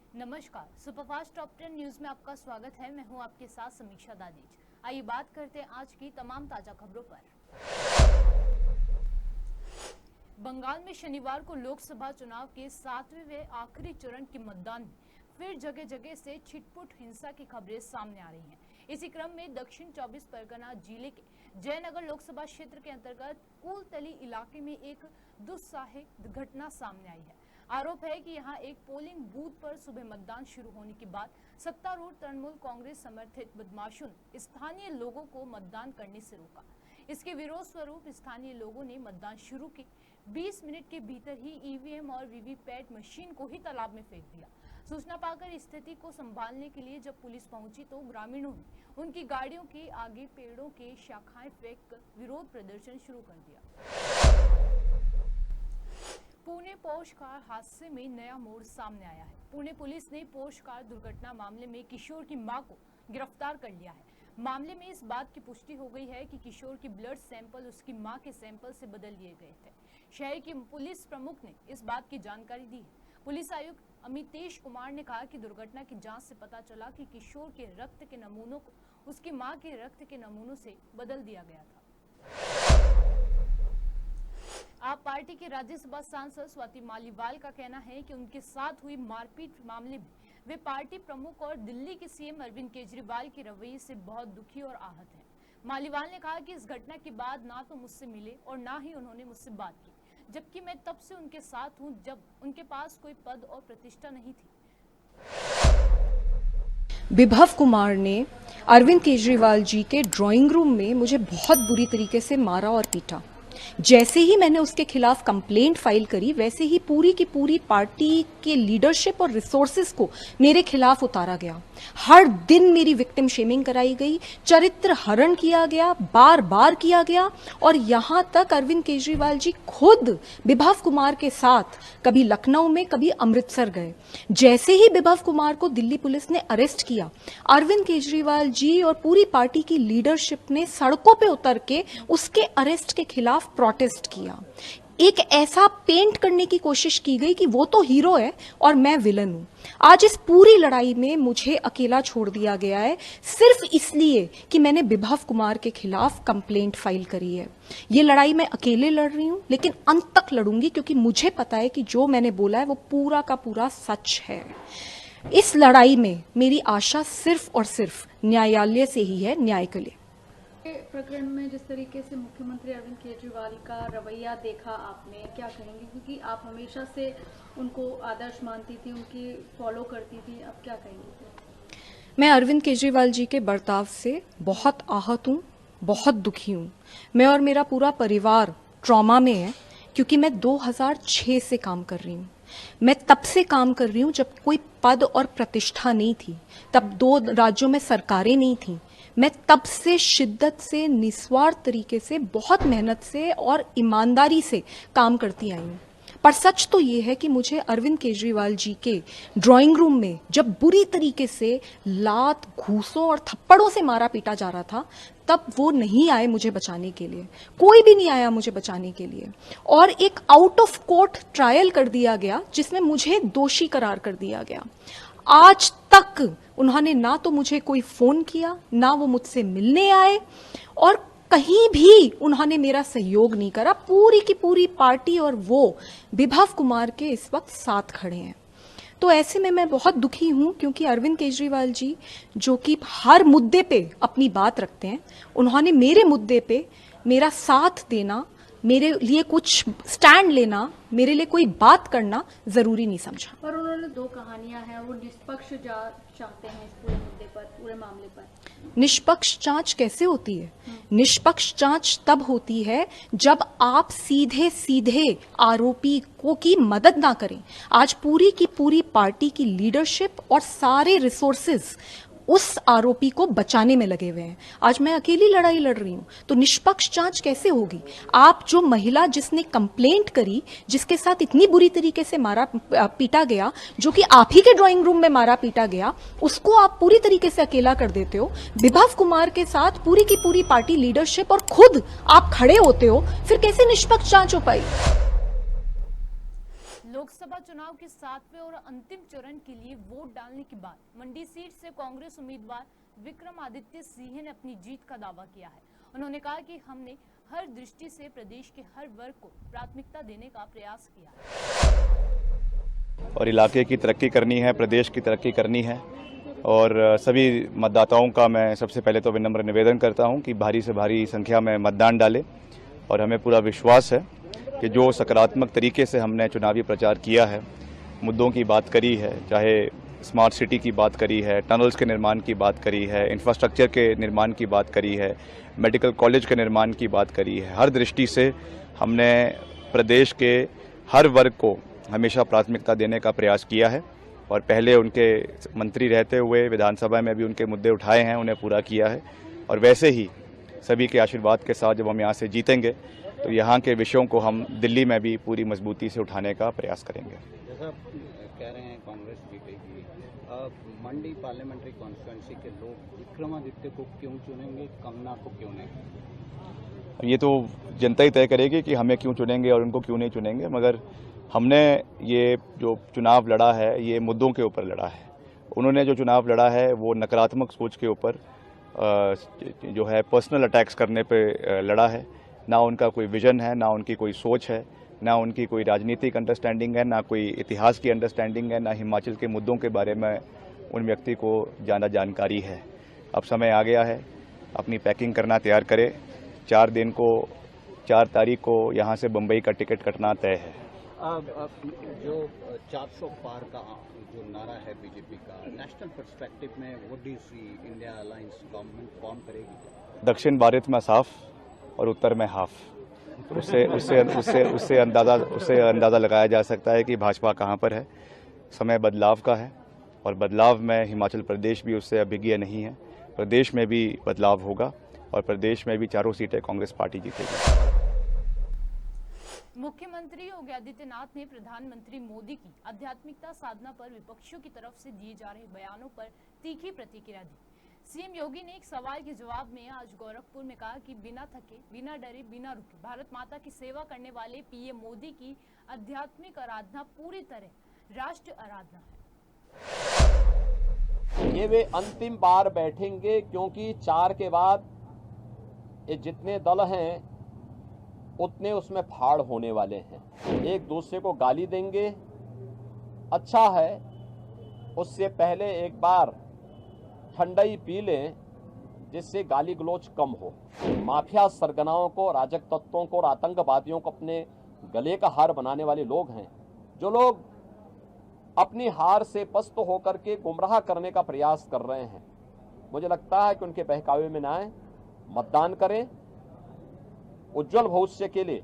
नमस्कार, superfast top 10 news में आपका स्वागत है। मैं हूं आपके साथ समीक्षा दादीज। आइए बात करते हैं आज की तमाम ताजा खबरों पर। बंगाल में शनिवार को लोकसभा चुनाव के 7वें व आखिरी चरण के मतदान में फिर जगह जगह से छिटपुट हिंसा की खबरें सामने आ रही हैं। इसी क्रम में दक्षिण 24 परगना जिले के जयनगर लोकसभा क्षेत्र के अंतर्गत कुलतली इलाके में एक दुस्साहसिक घटना सामने आई है। आरोप है कि यहां एक पोलिंग बूथ पर सुबह मतदान शुरू होने के बाद सत्तारूढ़ तृणमूल कांग्रेस समर्थित बदमाशों ने स्थानीय लोगों को मतदान करने से रोका। इसके विरोध स्वरूप स्थानीय लोगों ने मतदान शुरू के 20 मिनट के भीतर ही ईवीएम और वीवीपैट मशीन को ही तालाब में फेंक दिया। सूचना पाकर स्थिति को संभालने के लिए जब पुलिस पहुंची तो ग्रामीणों ने उनकी गाड़ियों के आगे पेड़ों के शाखाएं फेंक विरोध प्रदर्शन शुरू कर दिया। पुणे पोर्श कार हादसे में नया मोड़ सामने आया है। पुणे पुलिस ने पोर्श कार दुर्घटना मामले में किशोर की मां को गिरफ्तार कर लिया है। मामले में इस बात की पुष्टि हो गई है कि किशोर की ब्लड सैंपल उसकी मां के सैंपल से बदल लिए गए थे। शहर के पुलिस प्रमुख ने इस बात की जानकारी दी है। पुलिस आयुक्त अमितेश कुमार ने कहा कि दुर्घटना की जांच से पता चला कि किशोर के रक्त के नमूनों को उसकी मां के रक्त के नमूनों से बदल दिया गया था। आप पार्टी के राज्यसभा सांसद स्वाति मालीवाल का कहना है कि उनके साथ हुई मारपीट मामले में वे पार्टी प्रमुख और दिल्ली के सीएम अरविंद केजरीवाल के रवैये से बहुत दुखी और आहत हैं। मालीवाल ने कहा कि इस घटना के बाद ना तो मुझसे मिले और ना ही उन्होंने मुझसे बात की, जबकि मैं तब से उनके साथ हूं जब उनके पास कोई पद और प्रतिष्ठा नहीं थी। विभव कुमार ने अरविंद केजरीवाल जी के ड्राइंग रूम में मुझे बहुत बुरी तरीके से मारा और पीटा। जैसे ही मैंने उसके खिलाफ कंप्लेंट फाइल करी, वैसे ही पूरी की पूरी पार्टी के लीडरशिप और रिसोर्सेज को मेरे खिलाफ उतारा गया। हर दिन मेरी विक्टिम शेमिंग कराई गई, चरित्र हरण किया गया, बार बार किया गया। और यहां तक अरविंद केजरीवाल जी खुद विभव कुमार के साथ कभी लखनऊ में कभी अमृतसर गए। जैसे ही विभव कुमार को दिल्ली पुलिस ने अरेस्ट किया, अरविंद केजरीवाल जी और पूरी पार्टी की लीडरशिप ने सड़कों पे उतर के उसके अरेस्ट के खिलाफ प्रोटेस्ट किया। एक ऐसा पेंट करने की कोशिश की गई कि वो तो हीरो है और मैं विलन हूं। आज इस पूरी लड़ाई में मुझे अकेला छोड़ दिया गया है, सिर्फ इसलिए कि मैंने विभव कुमार के खिलाफ कंप्लेंट फाइल करी है। ये लड़ाई मैं अकेले लड़ रही हूं, लेकिन अंत तक लड़ूंगी, क्योंकि मुझे पता है कि जो मैंने बोला है वो पूरा का पूरा सच है। इस लड़ाई में मेरी आशा सिर्फ और सिर्फ न्यायालय से ही है, न्याय के लिए। प्रकरण में जिस तरीके से मुख्यमंत्री अरविंद केजरीवाल का रवैया देखा आपने, क्या कहेंगे? क्योंकि आप हमेशा से उनको आदर्श मानती थी, उनकी फॉलो करती थी, अब क्या कहेंगे? मैं अरविंद केजरीवाल जी के बर्ताव से बहुत आहत हूँ, बहुत दुखी हूँ। मैं और मेरा पूरा परिवार ट्रॉमा में है, क्योंकि मैं 2006 से काम कर रही हूँ। मैं तब से काम कर रही हूँ जब कोई पद और प्रतिष्ठा नहीं थी, तब 2 राज्यों में सरकारें नहीं थी। मैं तब से शिद्दत से, निस्वार्थ तरीके से, बहुत मेहनत से और ईमानदारी से काम करती आई हूँ। पर सच तो ये है कि मुझे अरविंद केजरीवाल जी के ड्राइंग रूम में जब बुरी तरीके से लात, घूसों और थप्पड़ों से मारा पीटा जा रहा था, तब वो नहीं आए मुझे बचाने के लिए। कोई भी नहीं आया मुझे बचाने के लिए। और एक आउट ऑफ कोर्ट ट्रायल कर दिया गया, जिसमें मुझे दोषी करार कर दिया गया। आज तक उन्होंने ना तो मुझे कोई फोन किया, ना वो मुझसे मिलने आए, और कहीं भी उन्होंने मेरा सहयोग नहीं करा। पूरी की पूरी पार्टी और वो विभव कुमार के इस वक्त साथ खड़े हैं। तो ऐसे में मैं बहुत दुखी हूं, क्योंकि अरविंद केजरीवाल जी जो कि हर मुद्दे पे अपनी बात रखते हैं, उन्होंने मेरे मुद्दे पे मेरा साथ देना, मेरे लिए कुछ स्टैंड लेना, मेरे लिए कोई बात करना जरूरी नहीं समझा। पर उन्होंने 2 कहानियां हैं, वो निष्पक्ष जांच चाहते हैं इस पूरे मुद्दे पर, पूरे मामले पर। निष्पक्ष जांच कैसे होती है? निष्पक्ष जांच तब होती है जब आप सीधे सीधे आरोपी को की मदद ना करें। आज पूरी की पूरी पार्टी की लीडरशिप और सारे रिसोर्सेज उस आरोपी को बचाने में लगे हुए हैं। आज मैं अकेली लड़ाई लड़ रही हूं, तो निष्पक्ष जांच कैसे होगी? आप जो महिला जिसने कंप्लेंट करी, जिसके साथ इतनी बुरी तरीके से मारा पीटा गया, जो कि आप ही के ड्राइंग रूम में मारा पीटा गया, उसको आप पूरी तरीके से अकेला कर देते हो। विभव कुमार के साथ पूरी की पूरी पार्टी लीडरशिप और खुद आप खड़े होते हो, फिर कैसे निष्पक्ष जांच हो पाई? लोकसभा चुनाव के 7वें और अंतिम चरण के लिए वोट डालने के बाद मंडी सीट से कांग्रेस उम्मीदवार विक्रमादित्य सिंह ने अपनी जीत का दावा किया है। उन्होंने कहा कि हमने हर दृष्टि से प्रदेश के हर वर्ग को प्राथमिकता देने का प्रयास किया है और इलाके की तरक्की करनी है, प्रदेश की तरक्की करनी है। और सभी मतदाताओं का मैं सबसे पहले तो विनम्र निवेदन करता हूं कि भारी से भारी संख्या में मतदान डालें और हमें पूरा विश्वास है कि जो सकारात्मक तरीके से हमने चुनावी प्रचार किया है, मुद्दों की बात करी है, चाहे स्मार्ट सिटी की बात करी है, टनल्स के निर्माण की बात करी है, इंफ्रास्ट्रक्चर के निर्माण की बात करी है, मेडिकल कॉलेज के निर्माण की बात करी है, हर दृष्टि से हमने प्रदेश के हर वर्ग को हमेशा प्राथमिकता देने का प्रयास किया है और पहले उनके मंत्री रहते हुए विधानसभा में भी उनके मुद्दे उठाए हैं, उन्हें पूरा किया है। और वैसे ही सभी के आशीर्वाद के साथ जब हम यहाँ से जीतेंगे तो यहाँ के विषयों को हम दिल्ली में भी पूरी मजबूती से उठाने का प्रयास करेंगे। जैसा कह रहे हैं कांग्रेस जीतेगी, मंडी पार्लियामेंट्री कॉन्स्टिट्यूंसी के लोग विक्रमादित्य को क्यों चुनेंगे, कंगना को क्यों नहीं? ये तो जनता ही तय करेगी कि हमें क्यों चुनेंगे और उनको क्यों नहीं चुनेंगे, मगर हमने ये जो चुनाव लड़ा है ये मुद्दों के ऊपर लड़ा है। उन्होंने जो चुनाव लड़ा है वो नकारात्मक सोच के ऊपर जो है पर्सनल अटैक्स करने पे लड़ा है। ना उनका कोई विजन है, ना उनकी कोई सोच है, ना उनकी कोई राजनीतिक अंडरस्टैंडिंग है, ना कोई इतिहास की अंडरस्टैंडिंग है, ना हिमाचल के मुद्दों के बारे में उन व्यक्ति को ज़्यादा जानकारी है। अब समय आ गया है, अपनी पैकिंग करना तैयार करे। 4 तारीख को यहाँ से बम्बई का टिकट कटना तय है। जो 400 पार का जो नारा है बीजेपी का, नेशनल पर्सपेक्टिव में what do you see, India alliance government form करेगी? दक्षिण भारत में साफ और उत्तर में हाफ। उससे अंदाज़ा लगाया जा सकता है कि भाजपा कहाँ पर है। समय बदलाव का है और बदलाव में हिमाचल प्रदेश भी उससे अभिज्ञ नहीं है। प्रदेश में भी बदलाव होगा और प्रदेश में भी 4 सीटें कांग्रेस पार्टी जीतेगी। मुख्यमंत्री योगी आदित्यनाथ ने प्रधानमंत्री मोदी की आध्यात्मिकता साधना पर विपक्षियों की तरफ से दिए जा रहे बयानों पर तीखी प्रतिक्रिया दी। सीएम योगी ने एक सवाल के जवाब में आज गोरखपुर में कहा कि बिना थके, बिना डरे, बिना रुके भारत माता की सेवा करने वाले पीएम मोदी की आध्यात्मिक आराधना पूरी तरह राष्ट्र आराधना है। ये वे अंतिम बार बैठेंगे क्योंकि 4 के बाद ये जितने दल हैं उतने उसमें फाड़ होने वाले हैं। एक दूसरे को गाली देंगे। अच्छा है उससे पहले एक बार ठंडाई पी लें जिससे गाली गलोच कम हो। माफिया सरगनाओं को, राजक तत्वों को और आतंकवादियों को अपने गले का हार बनाने वाले लोग हैं। जो लोग अपनी हार से पस्त होकर के गुमराह करने का प्रयास कर रहे हैं, मुझे लगता है कि उनके बहकावे में ना आए, मतदान करें। उज्जवल भविष्य के लिए,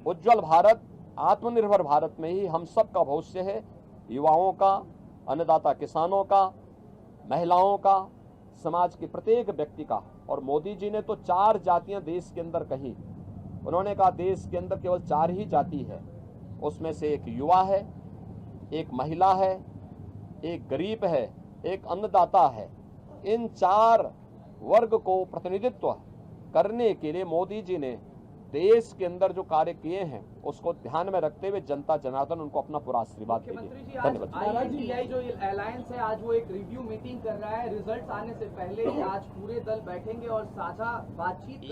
उज्जवल भारत, आत्मनिर्भर भारत में ही हम सब का भविष्य है। युवाओं का, अन्नदाता किसानों का, महिलाओं का, समाज के प्रत्येक व्यक्ति का। और मोदी जी ने तो 4 जातियां देश के अंदर कही। उन्होंने कहा देश के अंदर केवल 4 ही जाति है, उसमें से एक युवा है, एक महिला है, एक गरीब है, एक अन्नदाता है। इन 4 वर्ग को प्रतिनिधित्व करने के लिए मोदी जी ने देश के अंदर जो कार्य किए हैं उसको ध्यान में रखते हुए जनता जनार्दन उनको अपना पूरा आशीर्वाद देगी। धन्यवाद। INDI जो अलायंस है आज वो एक रिव्यू मीटिंग कर रहा है। रिजल्ट्स आने से पहले ही आज पूरे दल बैठेंगे और साझा बातचीत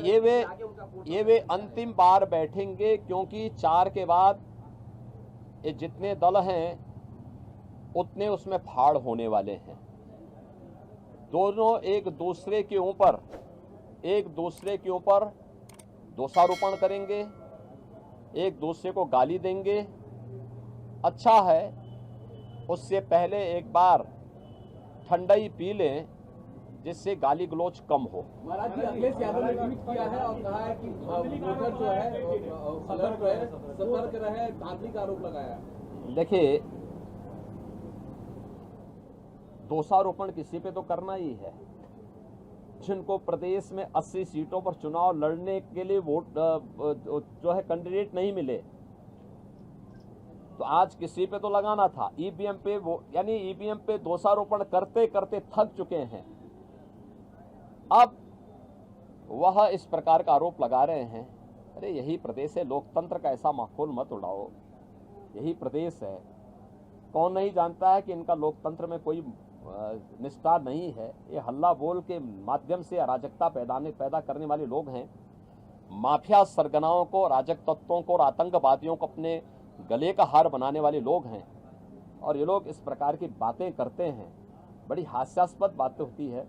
ये वे अंतिम बार बैठेंगे क्योंकि 4 के बाद ये जितने दल हैं उतने उसमें फाड़ होने वाले हैं। दोनों एक दूसरे के ऊपर दोषारोपण करेंगे, एक दूसरे को गाली देंगे। अच्छा है उससे पहले एक बार ठंडाई पी लें जिससे गाली गलोच कम हो। महाराज जी, अखिलेश यादव ने ट्वीट किया है और कहा है कि वोटर जो है सतर्क रहे, धांधली का आरोप लगाया। देखिए, दोषारोपण किसी पे तो करना ही है। जिनको प्रदेश में 80 सीटों पर चुनाव लड़ने के लिए वोट जो है कैंडिडेट नहीं मिले, तो आज किसी पे तो लगाना था। ईवीएम पे दोषारोपण करते करते थक चुके हैं। अब वह इस प्रकार का आरोप लगा रहे हैं। अरे यही प्रदेश है, लोकतंत्र का ऐसा माहौल मत उड़ाओ। यही प्रदेश है। कौन नहीं जानता है कि इनका लोकतंत्र में कोई निष्ठा नहीं है। ये हल्ला बोल के माध्यम से अराजकता पैदा करने वाले लोग हैं। माफिया सरगनाओं को, अराजक तत्वों को और आतंकवादियों को अपने गले का हार बनाने वाले लोग हैं। और ये लोग इस प्रकार की बातें करते हैं, बड़ी हास्यास्पद बातें होती है।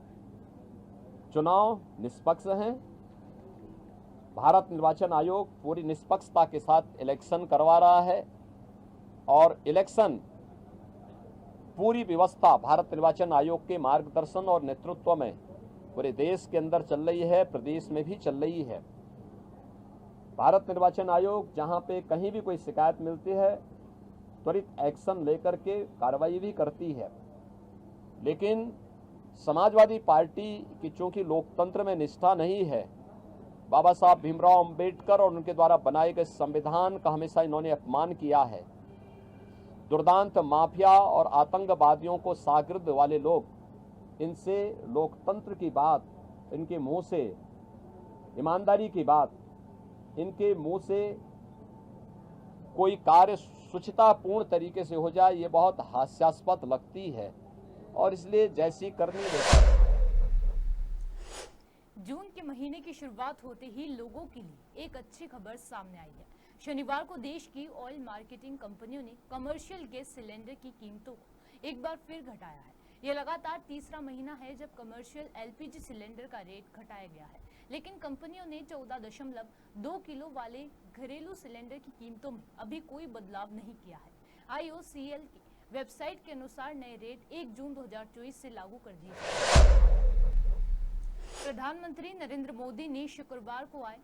चुनाव निष्पक्ष हैं। भारत निर्वाचन आयोग पूरी निष्पक्षता के साथ इलेक्शन करवा रहा है और इलेक्शन पूरी व्यवस्था भारत निर्वाचन आयोग के मार्गदर्शन और नेतृत्व में पूरे देश के अंदर चल रही है, प्रदेश में भी चल रही है। भारत निर्वाचन आयोग जहां पे कहीं भी कोई शिकायत मिलती है त्वरित एक्शन लेकर के कार्रवाई भी करती है। लेकिन समाजवादी पार्टी की चूंकि लोकतंत्र में निष्ठा नहीं है, बाबा साहब भीमराव अंबेडकर और उनके द्वारा बनाए गए संविधान का हमेशा इन्होंने अपमान किया है। दुर्दांत माफिया और आतंकवादियों को शागिर्द वाले लोग, इनसे लोकतंत्र की बात, इनके मुंह से ईमानदारी की बात, इनके मुंह से कोई कार्य शुचितापूर्ण तरीके से हो जाए, ये बहुत हास्यास्पद लगती है और इसलिए जैसी करनी वैसी। जून के महीने की शुरुआत होते ही लोगों के लिए एक अच्छी खबर सामने आई है। शनिवार को देश की ऑयल मार्केटिंग कंपनियों ने कमर्शियल गैस सिलेंडर की कीमतों को एक बार फिर घटाया है। यह लगातार तीसरा महीना है जब कमर्शियल एलपीजी सिलेंडर का रेट घटाया गया है, लेकिन कंपनियों ने 14.2 किलो वाले घरेलू सिलेंडर की कीमतों में अभी कोई बदलाव नहीं किया है। IOCL की वेबसाइट के अनुसार नए रेट 1 जून 2024 से लागू कर दिए गए। प्रधानमंत्री नरेंद्र मोदी ने शुक्रवार को आए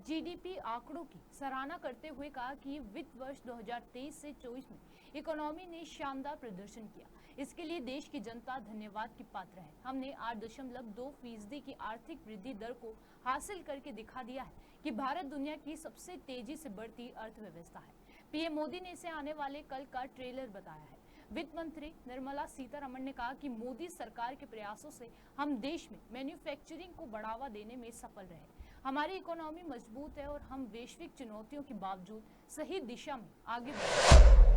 जीडीपी आंकड़ों की सराहना करते हुए कहा कि वित्त वर्ष 2023 से 24 में इकोनॉमी ने शानदार प्रदर्शन किया। इसके लिए देश की जनता धन्यवाद की पात्र है। हमने 8.2% की आर्थिक वृद्धि दर को हासिल करके दिखा दिया है कि भारत दुनिया की सबसे तेजी से बढ़ती अर्थव्यवस्था है। पीएम मोदी ने इसे आने वाले कल का ट्रेलर बताया है। वित्त मंत्री निर्मला सीतारमण ने कहा कि मोदी सरकार के प्रयासों से हम देश में मैन्युफैक्चरिंग को बढ़ावा देने में सफल रहे। हमारी इकोनॉमी मजबूत है और हम वैश्विक चुनौतियों के बावजूद सही दिशा में आगे बढ़।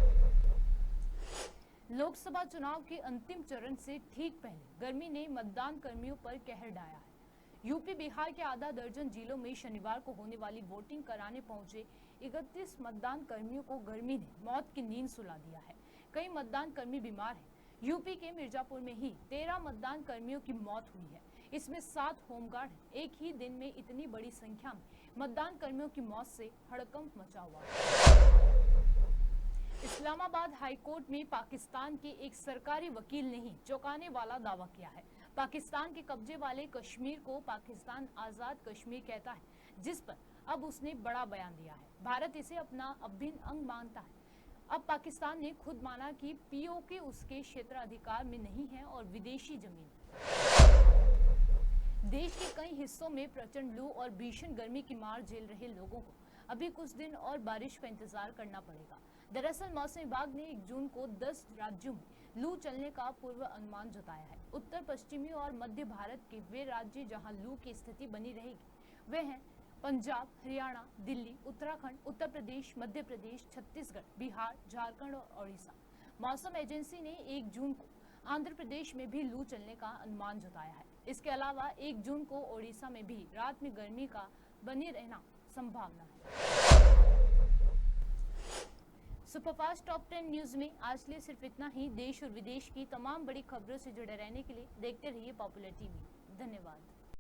लोकसभा चुनाव के अंतिम चरण से ठीक पहले गर्मी ने मतदान कर्मियों पर कहर ढाया है। यूपी बिहार के आधा दर्जन जिलों में शनिवार को होने वाली वोटिंग कराने पहुंचे 31 मतदान कर्मियों को गर्मी ने मौत की नींद सुला दिया है। कई मतदान कर्मी बीमार हैं। यूपी के मिर्जापुर में ही 13 मतदान कर्मियों की मौत हुई है। इसमें 7 होमगार्ड हैं। एक ही दिन में इतनी बड़ी संख्या में मतदान कर्मियों की मौत से हड़कंप मचा हुआ है। इस्लामाबाद हाईकोर्ट में पाकिस्तान के एक सरकारी वकील ने ही चौंकाने वाला दावा किया है। पाकिस्तान के कब्जे वाले कश्मीर को पाकिस्तान आजाद कश्मीर कहता है, जिस पर अब उसने बड़ा बयान दिया है। भारत इसे अपना अभिन्न अंग मानता है। अब पाकिस्तान ने खुद माना कि पीओके उसके क्षेत्राधिकार में नहीं है और विदेशी जमीन। देश के कई हिस्सों में प्रचंड लू और भीषण गर्मी की मार झेल रहे लोगों को अभी कुछ दिन और बारिश का इंतजार करना पड़ेगा। दरअसल मौसम विभाग ने 1 जून को 10 राज्यों में लू चलने का पूर्व अनुमान जताया है। उत्तर पश्चिमी और मध्य भारत के वे राज्य जहां लू की स्थिति बनी रहेगी वे हैं पंजाब, हरियाणा, दिल्ली, उत्तराखंड, उत्तर प्रदेश, मध्य प्रदेश, छत्तीसगढ़, बिहार, झारखंड और ओडिशा। मौसम एजेंसी ने 1 जून को आंध्र प्रदेश में भी लू चलने का अनुमान जताया है। इसके अलावा 1 जून को ओडिशा में भी रात में गर्मी का बने रहना संभावना है। सुपरफास्ट टॉप 10 न्यूज में आज के लिए सिर्फ इतना ही। देश और विदेश की तमाम बड़ी खबरों से जुड़े रहने के लिए देखते रहिए पॉपुलर टीवी। धन्यवाद।